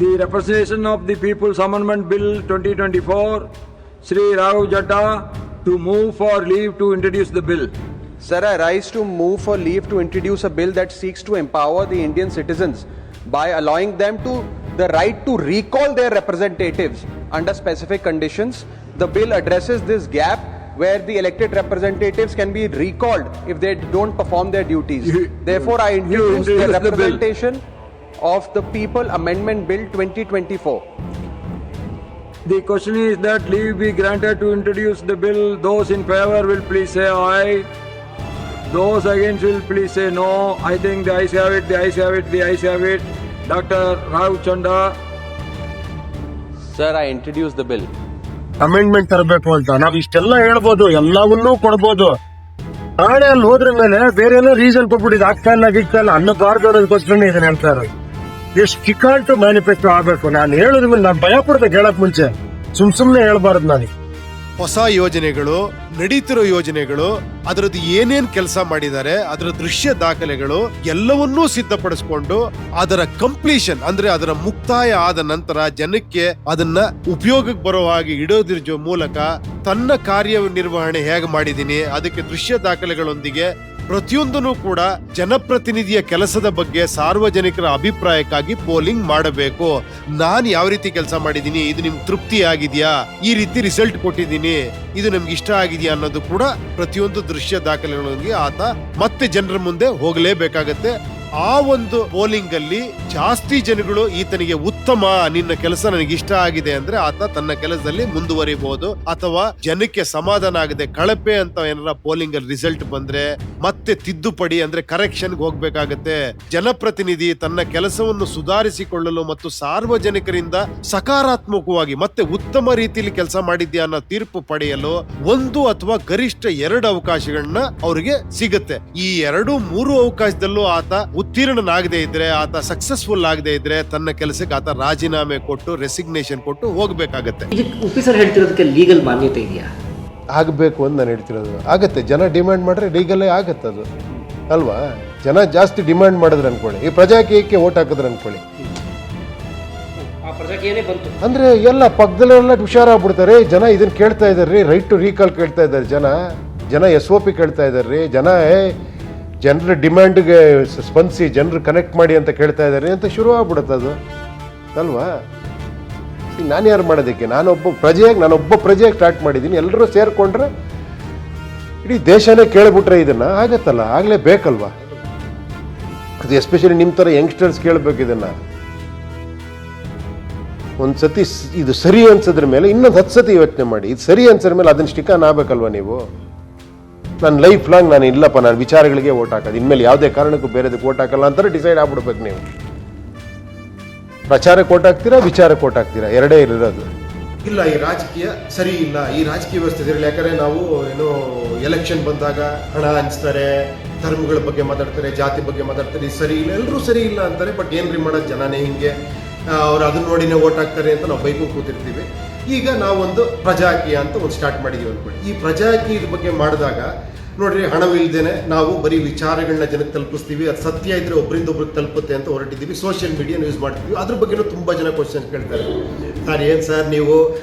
The representation of the People's Amendment Bill 2024, Sri Raghav Jatta, to move for leave to introduce the bill. Sir, I rise to move for leave to introduce a bill that seeks to empower the Indian citizens by allowing them to the right to recall their representatives under specific conditions. The bill addresses this gap where the elected representatives can be recalled if they don't perform their duties. Therefore, I introduce the Representation of the People Amendment Bill 2024. The question is that leave be granted to introduce the bill. Those in favor will please say aye. Those against will please say no. I think the ayes have it, the ayes have it, the ayes have it. Dr. Raghav Chanda. Sir, I introduce the bill. Amendment ತರಬೇಕು ಅಂತ ನಾವ್ ಇಷ್ಟೆಲ್ಲ ಹೇಳ್ಬೋದು, ಎಲ್ಲವನ್ನೂ ಕೊಡ್ಬೋದು. ನಾಳೆ ಅಲ್ಲಿ ಹೋದ್ರ ಮೇಲೆ ಬೇರೆ ಏನೋ ರೀಸನ್ ಕೊಟ್ಬಿಟ್ಟು ಆಗ್ತಾ ಇಲ್ಲ ಅನ್ನಬಾರ್ದು ಅನ್ನೋದಕ್ಕೋಸ್ಕರ ಇದನ್ನ ಹೇಳ್ತಾ ಇರೋದು. ಎಷ್ಟು ಕಿಕಾಲ್ಟು ಮ್ಯಾನಿಫೆಸ್ಟೋ ಆಗ್ಬೇಕು. ನಾನು ಹೇಳಿದ ಮೇಲೆ ನಾನು ಭಯ ಪಡ್ಬೇಕು ಹೇಳಕ್ ಮುಂಚೆ, ಸುಮ್ನೆ ಹೇಳ್ಬಾರ್ದು. ನಾನು ಹೊಸ ಯೋಜನೆಗಳು, ನಡೀತಿರೋ ಯೋಜನೆಗಳು, ಅದರದ್ದು ಏನೇನ್ ಕೆಲಸ ಮಾಡಿದ್ದಾರೆ, ಅದರ ದೃಶ್ಯ ದಾಖಲೆಗಳು ಎಲ್ಲವನ್ನೂ ಸಿದ್ಧಪಡಿಸಿಕೊಂಡು ಅದರ ಕಂಪ್ಲೀಷನ್ ಅಂದ್ರೆ ಅದರ ಮುಕ್ತಾಯ ಆದ ನಂತರ ಜನಕ್ಕೆ ಅದನ್ನ ಉಪಯೋಗಕ್ಕೆ ಬರೋ ಹಾಗೆ ಇಡೋದ್ರ ಮೂಲಕ ತನ್ನ ಕಾರ್ಯನಿರ್ವಹಣೆ ಹೇಗೆ ಮಾಡಿದೀನಿ ಅದಕ್ಕೆ ದೃಶ್ಯ ದಾಖಲೆಗಳೊಂದಿಗೆ ಪ್ರತಿಯೊಂದನ್ನು ಕೂಡ ಜನಪ್ರತಿನಿಧಿಯ ಕೆಲಸದ ಬಗ್ಗೆ ಸಾರ್ವಜನಿಕರ ಅಭಿಪ್ರಾಯಕ್ಕಾಗಿ ಪೋಲಿಂಗ್ ಮಾಡಬೇಕು. ನಾನು ಯಾವ ರೀತಿ ಕೆಲಸ ಮಾಡಿದೀನಿ, ಇದು ನಿಮ್ಗೆ ತೃಪ್ತಿ ಆಗಿದೆಯಾ, ಈ ರೀತಿ ರಿಸಲ್ಟ್ ಕೊಟ್ಟಿದ್ದೀನಿ, ಇದು ನಮ್ಗೆ ಇಷ್ಟ ಆಗಿದೆಯಾ ಅನ್ನೋದು ಕೂಡ ಪ್ರತಿಯೊಂದು ದೃಶ್ಯ ದಾಖಲೆಗಳೊಂದಿಗೆ ಆತ ಮತ್ತೆ ಜನರ ಮುಂದೆ ಹೋಗಲೇಬೇಕಾಗತ್ತೆ. ಆ ಒಂದು ಪೋಲಿಂಗ್ ಅಲ್ಲಿ ಜಾಸ್ತಿ ಜನಗಳು ಈತನಿಗೆ ಉತ್ತಮ, ನಿನ್ನ ಕೆಲಸ ನನಗೆ ಇಷ್ಟ ಆಗಿದೆ ಅಂದ್ರೆ ಆತ ತನ್ನ ಕೆಲಸದಲ್ಲಿ ಮುಂದುವರಿಬಹುದು. ಅಥವಾ ಜನಕ್ಕೆ ಸಮಾಧಾನ ಆಗದೆ ಕಳಪೆ ಅಂತ ಏನಾರ ಪೋಲಿಂಗ್ ಅಲ್ಲಿ ರಿಸಲ್ಟ್ ಬಂದ್ರೆ ಮತ್ತೆ ತಿದ್ದುಪಡಿ ಅಂದ್ರೆ ಕರೆಕ್ಷನ್ ಹೋಗ್ಬೇಕಾಗತ್ತೆ. ಜನಪ್ರತಿನಿಧಿ ತನ್ನ ಕೆಲಸವನ್ನು ಸುಧಾರಿಸಿಕೊಳ್ಳಲು ಮತ್ತು ಸಾರ್ವಜನಿಕರಿಂದ ಸಕಾರಾತ್ಮಕವಾಗಿ ಮತ್ತೆ ಉತ್ತಮ ರೀತಿಯಲ್ಲಿ ಕೆಲಸ ಮಾಡಿದ್ಯಾ ಅನ್ನೋ ತೀರ್ಪು ಪಡೆಯಲು 1 ಅಥವಾ ಗರಿಷ್ಠ 2 ಅವಕಾಶಗಳನ್ನ ಅವರಿಗೆ ಸಿಗುತ್ತೆ. ಈ 2-3 ಅವಕಾಶದಲ್ಲೂ ಆತ ಉತ್ತೀರ್ಣನಾಗದೆ ಇದ್ರೆ, ಆತ ಸಕ್ಸಸ್ಫುಲ್ ಆಗದೆ ಇದ್ರೆ ತನ್ನ ಕೆಲಸಕ್ಕೆ ಆತ ರಾಜೀನಾಮೆ ಕೊಟ್ಟು ರೆಸಿಗ್ನೇಷನ್ ಕೊಟ್ಟು ಹೋಗ್ಬೇಕಾಗತ್ತೆ. ಉಪಿ ಸರ್ ಹೇಳ್ತಿರೋದಕ್ಕೆ ಲೀಗಲ್ ಮಾನ್ಯತೆ ಇದೆಯಾ? ಆಗಬೇಕು ಅಂತ ನಾನು ಹೇಳ್ತಿರೋದು. ಆಗತ್ತೆ, ಜನ ಡಿಮ್ಯಾಂಡ್ ಮಾಡ್ರೆ ಲೀಗಲ್ಲೇ ಆಗತ್ತೆ ಅದು ಅಲ್ವಾ. ಜನ ಜಾಸ್ತಿ ಡಿಮ್ಯಾಂಡ್ ಮಾಡಿದ್ರೆ ಅನ್ಕೊಳ್ಳಿ, ಈ ಪ್ರಜಾಕೀಯಕ್ಕೆ ಓಟ್ ಹಾಕಿದ್ರೆ ಅನ್ಕೊಳ್ಳಿ, ಅಂದ್ರೆ ಎಲ್ಲ ಪಕ್ಕದಲ್ಲೆಲ್ಲ ಹುಷಾರಾಗ್ಬಿಡ್ತಾರೆ. ಜನ ಇದನ್ನ ಕೇಳ್ತಾ ಇದಾರ್ರಿ, ರೈಟ್ ಟು ರೀಕಾಲ್ ಕೇಳ್ತಾ ಇದ್ದಾರೆ ಜನ SOP ಕೇಳ್ತಾ ಇದಾರ್ರಿ, ಜನರ ಡಿಮ್ಯಾಂಡ್ಗೆ ಸ್ಪಂದಿಸಿ ಜನರು ಕನೆಕ್ಟ್ ಮಾಡಿ ಅಂತ ಕೇಳ್ತಾ ಇದ್ದಾರೆ ಅಂತ ಶುರು ಆಗ್ಬಿಡುತ್ತೆ ಅದು ಅಲ್ವಾ. ನಾನು ಯಾರು ಮಾಡೋದಕ್ಕೆ, ನಾನೊಬ್ಬ ಪ್ರಜೆಯಾಗಿ ಸ್ಟಾರ್ಟ್ ಮಾಡಿದ್ದೀನಿ. ಎಲ್ಲರೂ ಸೇರ್ಕೊಂಡ್ರೆ ಇಡೀ ದೇಶನೇ ಕೇಳಿಬಿಟ್ರೆ ಇದನ್ನ ಆಗತ್ತಲ್ಲ, ಆಗಲೇ ಬೇಕಲ್ವಾ. ಅದು ಎಸ್ಪೆಷಲಿ ನಿಮ್ಮ ಥರ ಯಂಗ್ಸ್ಟರ್ಸ್ ಕೇಳಬೇಕು ಇದನ್ನ. ಒಂದ್ಸತಿ ಇದು ಸರಿ ಅನ್ಸಿದ್ರ ಮೇಲೆ ಇನ್ನೊಂದು 10 ಸತಿ ಯೋಚನೆ ಮಾಡಿ. ಇದು ಸರಿ ಅನ್ಸಿದ್ರ ಮೇಲೆ ಅದನ್ನ ಸ್ಟಿಕಾನ್ ಆಗ್ಬೇಕಲ್ವಾ ನೀವು. ನಾನು ಲೈಫ್ ಲಾಂಗ್ ನಾನು ಇಲ್ಲಪ್ಪ, ನಾನು ವಿಚಾರಗಳಿಗೆ ಓಟ್ ಹಾಕೋದು, ಇನ್ಮೇಲೆ ಯಾವುದೇ ಕಾರಣಕ್ಕೂ ಬೇರೆದಕ್ಕೆ ಓಟ್ ಹಾಕಲ್ಲ ಅಂತಾರೆ ಡಿಸೈಡ್ ಆಗ್ಬಿಡ್ಬೇಕು ನೀವು. ಪ್ರಚಾರಕ್ಕೆ ಓಟ್ ಹಾಕ್ತೀರಾ, ವಿಚಾರಕ್ಕೆ ಓಟ್ ಹಾಕ್ತೀರಾ, ಎರಡೇ ಇರೋದು. ಇಲ್ಲ, ಈ ರಾಜಕೀಯ ಸರಿ ಇಲ್ಲ, ಈ ರಾಜಕೀಯ ವ್ಯವಸ್ಥೆ ಸರಿ ಇಲ್ಲ. ಯಾಕಂದ್ರೆ ನಾವು ಏನೋ ಎಲೆಕ್ಷನ್ ಬಂದಾಗ ಹಣ ಹಂಚ್ತಾರೆ, ಧರ್ಮಗಳ ಬಗ್ಗೆ ಮಾತಾಡ್ತಾರೆ, ಜಾತಿ ಬಗ್ಗೆ ಮಾತಾಡ್ತಾರೆ, ಇದು ಸರಿ ಇಲ್ಲ, ಎಲ್ಲರೂ ಸರಿ ಇಲ್ಲ ಅಂತಾರೆ. ಬಟ್ ಏನ್ರಿ ಮಾಡೋದು, ಜನನೇ ಹಿಂಗೆ, ಅವ್ರು ಅದನ್ನ ನೋಡಿನೇ ಓಟ್ ಹಾಕ್ತಾರೆ ಅಂತ ನಾವು ಬೈಕು ಕೂತಿರ್ತೀವಿ. ಈಗ ನಾವೊಂದು ಪ್ರಜಾಕೀಯ ಅಂತ ಒಂದು ಸ್ಟಾರ್ಟ್ ಮಾಡಿದೀವಿ ಅನ್ಕೊಳ್ಳಿ. ಈ ಪ್ರಜಾಕೀಯದ ಬಗ್ಗೆ ಮಾಡಿದಾಗ ನೋಡ್ರಿ, ಹಣವಿಲ್ದೇನೆ ನಾವು ಬರೀ ವಿಚಾರಗಳನ್ನ ಜನಕ್ಕೆ ತಲುಪಿಸ್ತೀವಿ, ಅದು ಸತ್ಯ ಇದ್ರೆ ಒಬ್ಬರಿಂದ ಒಬ್ರಿಗೆ ತಲುಪುತ್ತೆ ಅಂತ ಹೊರಟಿದ್ದೀವಿ. ಸೋಷಿಯಲ್ ಮೀಡಿಯಾನ ಯೂಸ್ ಮಾಡ್ತೀವಿ. ಅದ್ರ ಬಗ್ಗೆನೂ ತುಂಬ ಜನ ಕ್ವಶನ್ ಕೇಳ್ತಾರೆ. ಸರ್ ಏನು ಸರ್ ನೀವು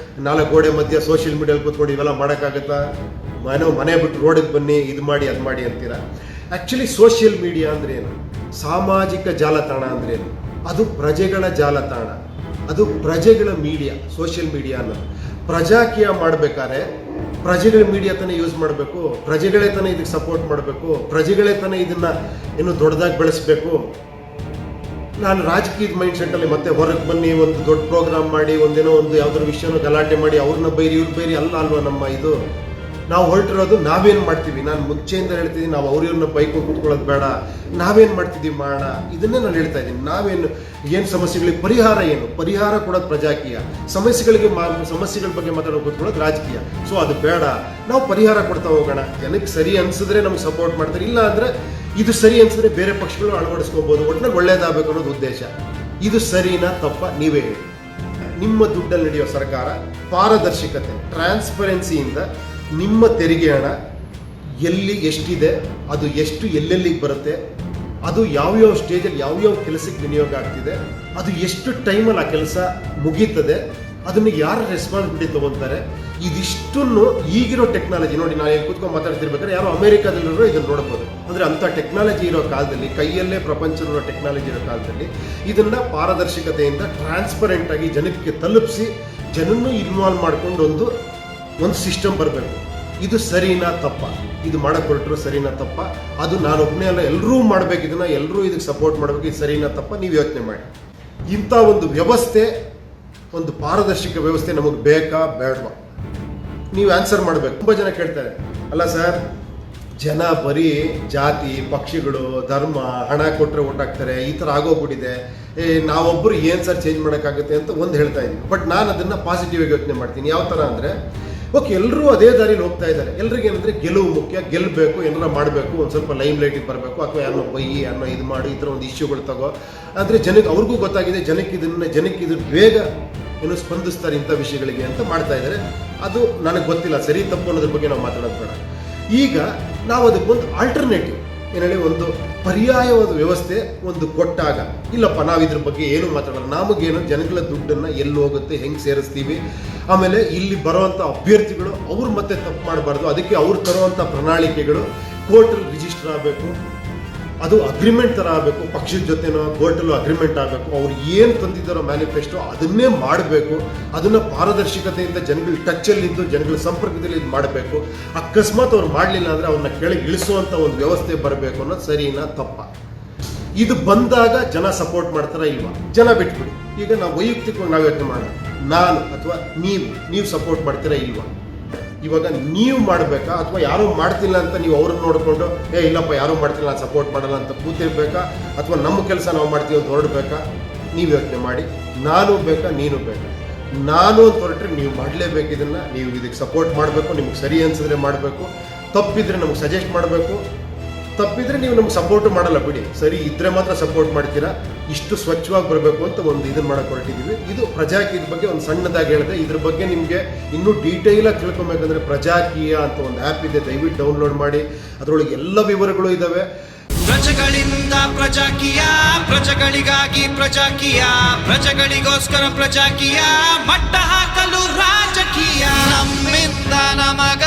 4 ಗೋಡೆ ಮಧ್ಯೆ ಸೋಷಿಯಲ್ ಮೀಡಿಯಲ್ಲಿ ಕೂತ್ಕೊಂಡು ಇವೆಲ್ಲ ಮಾಡೋಕ್ಕಾಗತ್ತಾ, ಮನೆ ಬಿಟ್ಟು ರೋಡಿಗೆ ಬನ್ನಿ, ಇದು ಮಾಡಿ ಅದು ಮಾಡಿ ಅಂತೀರಾ. ಆ್ಯಕ್ಚುಲಿ ಸೋಷಿಯಲ್ ಮೀಡಿಯಾ ಅಂದ್ರೆ ಏನು, ಸಾಮಾಜಿಕ ಜಾಲತಾಣ ಅಂದ್ರೆ ಏನು, ಅದು ಪ್ರಜೆಗಳ ಜಾಲತಾಣ, ಅದು ಪ್ರಜೆಗಳ ಮೀಡಿಯಾ. ಸೋಷಿಯಲ್ ಮೀಡಿಯಾ ಅನ್ನೋದು ಪ್ರಜಾಕೀಯ ಮಾಡಬೇಕಾದ್ರೆ ಪ್ರಜೆಗಳ ಮೀಡಿಯಾ ತಾನೇ ಯೂಸ್ ಮಾಡಬೇಕು, ಪ್ರಜೆಗಳೇ ತಾನೇ ಇದಕ್ಕೆ ಸಪೋರ್ಟ್ ಮಾಡಬೇಕು, ಪ್ರಜೆಗಳೇ ತಾನೇ ಇದನ್ನ ಇನ್ನೂ ದೊಡ್ಡದಾಗಿ ಬೆಳೆಸಬೇಕು. ನಾನು ರಾಜಕೀಯದ ಮೈಂಡ್ ಸೆಟ್ಟಲ್ಲಿ ಮತ್ತೆ ಹೊರಗೆ ಬನ್ನಿ ಒಂದು ದೊಡ್ಡ ಪ್ರೋಗ್ರಾಮ್ ಮಾಡಿ ಒಂದೇನೋ ಒಂದು ಯಾವ್ದಾದ್ರು ವಿಷಯನೋ ಗಲಾಟೆ ಮಾಡಿ ಅವ್ರನ್ನ ಬೈರಿ ಇವ್ರು ಬೈರಿ ಅಲ್ವಾ ನಮ್ಮ ಇದು. ನಾವು ಹೊರಟಿರೋದು ನಾವೇನು ಮಾಡ್ತೀವಿ, ನಾನು ಮುಂಚೆಯಿಂದ ಹೇಳ್ತಿದ್ದೀನಿ, ನಾವು ಅವ್ರನ್ನ ಬೈಕೊಂಡು ಕೂತ್ಕೊಳ್ಳೋದು ಬೇಡ, ನಾವೇನು ಮಾಡ್ತಿದ್ದೀವಿ ಮಾಡೋಣ, ಇದನ್ನೇ ನಾನು ಹೇಳ್ತಾ ಇದ್ದೀನಿ. ಏನು ಸಮಸ್ಯೆಗಳಿಗೆ ಪರಿಹಾರ ಕೊಡೋದು ಪ್ರಜಾಕೀಯ, ಸಮಸ್ಯೆಗಳ ಬಗ್ಗೆ ಮಾತಾಡೋ ಕೂತ್ಕೊಳ್ಳೋದು ರಾಜಕೀಯ. ಸೊ ಅದು ಬೇಡ, ನಾವು ಪರಿಹಾರ ಕೊಡ್ತಾ ಹೋಗೋಣ. ಜನಕ್ಕೆ ಸರಿ ಅನ್ಸಿದ್ರೆ ನಮ್ಗೆ ಸಪೋರ್ಟ್ ಮಾಡ್ತಾರೆ, ಇಲ್ಲ ಅಂದರೆ ಇದು ಸರಿ ಅನ್ಸಿದ್ರೆ ಬೇರೆ ಪಕ್ಷಗಳು ಅಳವಡಿಸ್ಕೋಬೋದು. ಒಟ್ಟಿನಲ್ಲಿ ಒಳ್ಳೇದಾಗಬೇಕು ಅನ್ನೋದು ಉದ್ದೇಶ. ಇದು ಸರಿನಾ ತಪ್ಪ ನೀವೇ ಹೇಳಿ. ನಿಮ್ಮ ದುಡ್ಡಲ್ಲಿ ನಡೆಯೋ ಸರ್ಕಾರ ಪಾರದರ್ಶಕತೆ, ಟ್ರಾನ್ಸ್ಪರೆನ್ಸಿಯಿಂದ ನಿಮ್ಮ ತೆರಿಗೆ ಹಣ ಎಲ್ಲಿ ಎಷ್ಟಿದೆ, ಅದು ಎಷ್ಟು ಎಲ್ಲೆಲ್ಲಿಗೆ ಬರುತ್ತೆ, ಅದು ಯಾವ್ಯಾವ ಸ್ಟೇಜಲ್ಲಿ ಯಾವ್ಯಾವ ಕೆಲಸಕ್ಕೆ ವಿನಿಯೋಗ ಆಗ್ತಿದೆ, ಅದು ಎಷ್ಟು ಟೈಮಲ್ಲಿ ಆ ಕೆಲಸ ಮುಗೀತದೆ, ಅದನ್ನು ಯಾರು ರೆಸ್ಪಾನ್ಸಿಬಿಲಿಟಿ ತೊಗೊತಾರೆ, ಇದಿಷ್ಟನ್ನು ಈಗಿರೋ ಟೆಕ್ನಾಲಜಿ ನೋಡಿ. ನಾನು ಇಲ್ಲಿ ಕೂತ್ಕೊಂಡು ಮಾತಾಡ್ತಿರ್ಬೇಕಾದ್ರೆ ಯಾರೋ ಅಮೆರಿಕಾದಲ್ಲಿರೋ ಇದನ್ನು ನೋಡ್ಬೋದು. ಅಂದರೆ ಅಂಥ ಟೆಕ್ನಾಲಜಿ ಇರೋ ಕಾಲದಲ್ಲಿ, ಕೈಯಲ್ಲೇ ಪ್ರಪಂಚದಲ್ಲಿರೋ ಟೆಕ್ನಾಲಜಿ ಇರೋ ಕಾಲದಲ್ಲಿ ಇದನ್ನು ಪಾರದರ್ಶಕತೆಯಿಂದ ಟ್ರಾನ್ಸ್ಪರೆಂಟ್ ಆಗಿ ಜನಕ್ಕೆ ತಲುಪಿಸಿ ಜನನ್ನು ಇನ್ವಾಲ್ವ್ ಮಾಡ್ಕೊಂಡು ಒಂದು ಸಿಸ್ಟಮ್ ಬರಬೇಕು. ಇದು ಸರಿನಾ ತಪ್ಪ, ಇದು ಮಾಡಕ್ಕೆ ಹೊರಟರು ಸರಿನಾ ತಪ್ಪ, ಅದು ನಾನೊಬ್ಬನೇ ಅಲ್ಲ, ಎಲ್ಲರೂ ಮಾಡಬೇಕು, ಇದನ್ನು ಎಲ್ಲರೂ ಇದಕ್ಕೆ ಸಪೋರ್ಟ್ ಮಾಡಬೇಕು, ಇದು ಸರಿನಾ ತಪ್ಪ, ನೀವು ಯೋಚನೆ ಮಾಡಿ. ಇಂಥ ಒಂದು ವ್ಯವಸ್ಥೆ, ಒಂದು ಪಾರದರ್ಶಕ ವ್ಯವಸ್ಥೆ ನಮಗೆ ಬೇಕಾ ಬೇಡವಾ, ನೀವು ಆನ್ಸರ್ ಮಾಡಬೇಕು. ತುಂಬ ಜನ ಕೇಳ್ತಾರೆ, ಅಲ್ಲ ಸರ್ ಜನ ಬರೀ ಜಾತಿ, ಪಕ್ಷಿಗಳು, ಧರ್ಮ, ಹಣ ಕೊಟ್ಟರೆ ಓಟ್ ಹಾಕ್ತಾರೆ, ಈ ಥರ ಆಗೋಗ್ಬಿಟ್ಟಿದೆ, ನಾವೊಬ್ಬರು ಏನು ಸರ್ ಚೇಂಜ್ ಮಾಡೋಕ್ಕಾಗುತ್ತೆ ಅಂತ ಒಂದು ಹೇಳ್ತಾ ಇದ್ದೀನಿ. ಬಟ್ ನಾನು ಅದನ್ನು ಪಾಸಿಟಿವ್ ಆಗಿ ಯೋಚನೆ ಮಾಡ್ತೀನಿ. ಯಾವ ಥರ ಅಂದರೆ, ಓಕೆ ಎಲ್ಲರೂ ಅದೇ ದಾರಿಲಿ ಹೋಗ್ತಾ ಇದ್ದಾರೆ, ಎಲ್ರಿಗೂ ಏನಂದರೆ ಗೆಲುವು ಮುಖ್ಯ, ಗೆಲ್ಲಬೇಕು, ಏನಾರ ಮಾಡಬೇಕು, ಒಂದು ಸ್ವಲ್ಪ ಲೈಮ್ ಲೈಟಿಗೆ ಬರಬೇಕು, ಅಥವಾ ಯಾರನ್ನೋ ಬೈಯಿ ಯಾರನ್ನೋ ಇದು ಮಾಡಿ ಈ ಥರ ಒಂದು ಇಶ್ಯೂಗಳು ತಗೋ. ಅಂದರೆ ಜನಕ್ಕೆ ಅವ್ರಿಗೂ ಗೊತ್ತಾಗಿದೆ, ಜನಕ್ಕೆ ಇದು ಬೇಗ ಏನು ಸ್ಪಂದಿಸ್ತಾರೆ ಇಂಥ ವಿಷಯಗಳಿಗೆ ಅಂತ ಮಾಡ್ತಾ ಇದ್ದಾರೆ. ಅದು ನನಗೆ ಗೊತ್ತಿಲ್ಲ, ಸರಿ ತಪ್ಪು ಅನ್ನೋದ್ರ ಬಗ್ಗೆ ನಾವು ಮಾತಾಡೋದು ಬೇಡ. ಈಗ ನಾವು ಅದಕ್ಕೊಂದು ಆಲ್ಟರ್ನೇಟಿವ್ ಏನು ಹೇಳಿ, ಒಂದು ಪರ್ಯಾಯವಾದ ವ್ಯವಸ್ಥೆ ಒಂದು ಕೊಟ್ಟಾಗ, ಇಲ್ಲಪ್ಪ ನಾವು ಇದ್ರ ಬಗ್ಗೆ ಏನು ಮಾತಾಡೋಣ, ನಮಗೇನು ಜನಗಳ ದುಡ್ಡನ್ನು ಎಲ್ಲಿ ಹೋಗುತ್ತೆ, ಹೆಂಗೆ ಸೇರಿಸ್ತೀವಿ, ಆಮೇಲೆ ಇಲ್ಲಿ ಬರುವಂಥ ಅಭ್ಯರ್ಥಿಗಳು ಅವ್ರು ಮತ್ತೆ ತಪ್ಪು ಮಾಡಬಾರ್ದು, ಅದಕ್ಕೆ ಅವ್ರು ತರುವಂಥ ಪ್ರಣಾಳಿಕೆಗಳು ಕೋರ್ಟಲ್ಲಿ ರಿಜಿಸ್ಟರ್ ಆಗಬೇಕು, ಅದು ಅಗ್ರಿಮೆಂಟ್ ಥರ ಆಗಬೇಕು, ಪಕ್ಷದ ಜೊತೆನೋ ಕೋರ್ಟಲ್ಲೂ ಅಗ್ರಿಮೆಂಟ್ ಆಗಬೇಕು, ಅವ್ರು ಏನು ತಂದಿದ್ದಾರೋ ಮ್ಯಾನಿಫೆಸ್ಟೋ ಅದನ್ನೇ ಮಾಡಬೇಕು, ಅದನ್ನು ಪಾರದರ್ಶಕತೆಯಿಂದ ಜನಗಳ ಟಚ್ಚಲ್ಲಿದ್ದು ಜನಗಳ ಸಂಪರ್ಕದಲ್ಲಿ ಇದು ಮಾಡಬೇಕು. ಅಕಸ್ಮಾತ್ ಅವ್ರು ಮಾಡಲಿಲ್ಲ ಅಂದರೆ ಅವ್ರನ್ನ ಕೆಳಗೆ ಇಳಿಸುವಂಥ ಒಂದು ವ್ಯವಸ್ಥೆ ಬರಬೇಕು ಅನ್ನೋದು ಸರಿನಾ ತಪ್ಪ. ಇದು ಬಂದಾಗ ಜನ ಸಪೋರ್ಟ್ ಮಾಡ್ತಾರಾ ಇಲ್ವಾ, ಜನ ಬಿಟ್ಬಿಡಿ. ಈಗ ನಾವು ವೈಯಕ್ತಿಕವಾಗಿ ನಾವು ಯೋಚನೆ ಮಾಡೋಣ, ನಾನು ಅಥವಾ ನೀವು ಸಪೋರ್ಟ್ ಮಾಡ್ತೀರಾ ಇಲ್ವಾ? ಇವಾಗ ನೀವು ಮಾಡಬೇಕಾ, ಅಥವಾ ಯಾರೂ ಮಾಡ್ತಿಲ್ಲ ಅಂತ ನೀವು ಅವ್ರನ್ನ ನೋಡಿಕೊಂಡು ಇಲ್ಲಪ್ಪ ಯಾರೂ ಮಾಡ್ತಿಲ್ಲ ನಾನು ಸಪೋರ್ಟ್ ಮಾಡಲ್ಲ ಅಂತ ಕೂತಿರ್ಬೇಕಾ, ಅಥವಾ ನಮ್ಮ ಕೆಲಸ ನಾವು ಮಾಡ್ತೀವಿ ಅಂತ ಹೊರಡ್ಬೇಕಾ? ನೀವು ಯೋಚನೆ ಮಾಡಿ. ನಾನು ಬೇಕಾ ನೀನು ಬೇಕಾ? ನಾನು ಅಂತ ಹೊರಟ್ರೆ ನೀವು ಮಾಡಲೇಬೇಕು, ಇದನ್ನು ನೀವು ಇದಕ್ಕೆ ಸಪೋರ್ಟ್ ಮಾಡಬೇಕು, ನಿಮ್ಗೆ ಸರಿ ಅನ್ಸಿದ್ರೆ ಮಾಡಬೇಕು, ತಪ್ಪಿದ್ರೆ ನಮ್ಗೆ ಸಜೆಸ್ಟ್ ಮಾಡಬೇಕು, ತಪ್ಪಿದ್ರೆ ನೀವು ನಮ್ಗೆ ಸಪೋರ್ಟು ಮಾಡಲ್ಲ ಬಿಡಿ, ಸರಿ ಇದ್ರೆ ಮಾತ್ರ ಸಪೋರ್ಟ್ ಮಾಡ್ತೀರಾ. ಇಷ್ಟು ಸ್ವಚ್ಛವಾಗಿ ಬರಬೇಕು ಅಂತ ಒಂದು ಇದನ್ನು ಮಾಡಕ್ಕೆ ಹೊರಟಿದ್ದೀವಿ. ಇದು ಪ್ರಜಾಕೀಯದ ಬಗ್ಗೆ ಒಂದು ಸಣ್ಣದಾಗಿ ಹೇಳಿದೆ. ಇದ್ರ ಬಗ್ಗೆ ನಿಮಗೆ ಇನ್ನೂ ಡೀಟೇಲಾಗಿ ತಿಳ್ಕೊಬೇಕಂದ್ರೆ ಪ್ರಜಾಕೀಯ ಅಂತ ಒಂದು ಆ್ಯಪ್ ಇದೆ, ದಯವಿಟ್ಟು ಡೌನ್ಲೋಡ್ ಮಾಡಿ, ಅದರೊಳಗೆ ಎಲ್ಲ ವಿವರಗಳು ಇದ್ದಾವೆ. ಪ್ರಜೆಗಳಿಂದ ಪ್ರಜಾಕೀಯ, ಪ್ರಜೆಗಳಿಗಾಗಿ ಪ್ರಜಾಕೀಯ, ಪ್ರಜೆಗಳಿಗೋಸ್ಕರ ಪ್ರಜಾಕೀಯ, ಮಟ್ಟ ಹಾಕಲು ರಾಜಕೀಯ, ನಮ್ಮಿಂದ ನಮಗ